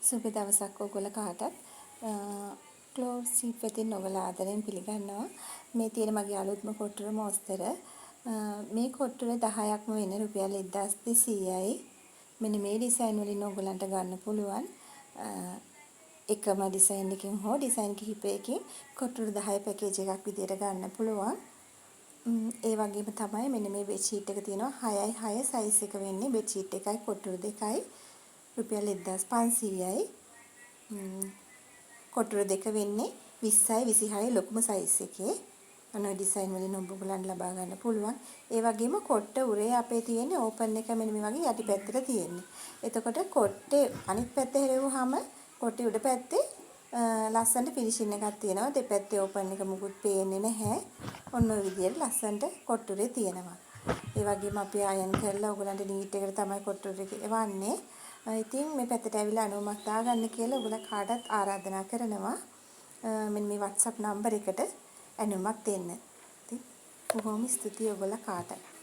සුබ දවසක් ඔයගොල්ලෝ කාටත් ක්ලෝව් සීඩ් වෙතින් ඔයගොල්ලෝ ආදරෙන් පිළිගන්නවා. මේ තියෙන මගේ අලුත්ම කොට්ටුර මොස්තර. මේ කොට්ටුර 10ක්ම වෙන රුපියල් 1200යි. මෙන්න මේ ඩිසයින් වලින් ඔයගොල්ලන්ට ගන්න පුළුවන්. එකම ඩිසයින් එකකින් හෝ ඩිසයින් කිහිපයකින් කොට්ටුර 10 පැකේජ් එකක් විදියට ගන්න පුළුවන්. ඒ වගේම තමයි මෙන්න මේ බෙඩ් ෂීට් එක තියෙනවා 6x6 සයිස් එක වෙන්නේ. බෙඩ් ෂීට් එකයි කොට්ටුර දෙකයි රුපියල් 1500යි. කොට්ටුර දෙක වෙන්නේ 20යි 26යි ලොකුම සයිස් එකේ. අන ඩිසයින් වලින් ඔයගොල්ලන්ට ලබා ගන්න පුළුවන්. ඒ වගේම කොට්ට උරේ අපේ තියෙන්නේ ඕපන් එක මෙන්න මේ වගේ යටිපැත්තට තියෙන්නේ. එතකොට කොට්ටේ අනිත් පැත්ත හැරෙවුවාම කොට්ටේ උඩ පැත්තේ ලස්සනට ෆිනිෂින් එකක් තියෙනවා. දෙපැත්තේ ඕපන් එක මුකුත් පේන්නේ නැහැ. ඔන්න ඔය විදිහට ලස්සනට කොට්ටුරේ තියෙනවා. ඒ වගේම අපි අයන් කරලා ඔයගොල්ලන්ට නීට් එකට තමයි කොට්ටුරේ එවන්නේ. ඉතින් මේ පැත්තට ඇවිල්ලා අනුමක් දාගන්න කියලා ඔයගොල්ලෝ කාටත් ආරාධනා කරනවා. මෙන්න මේ WhatsApp නම්බර් එකට ඇනුමක් දෙන්න. ඉතින් බොහොම ස්තුතියි ඔයගොල්ලෝ කාටත්.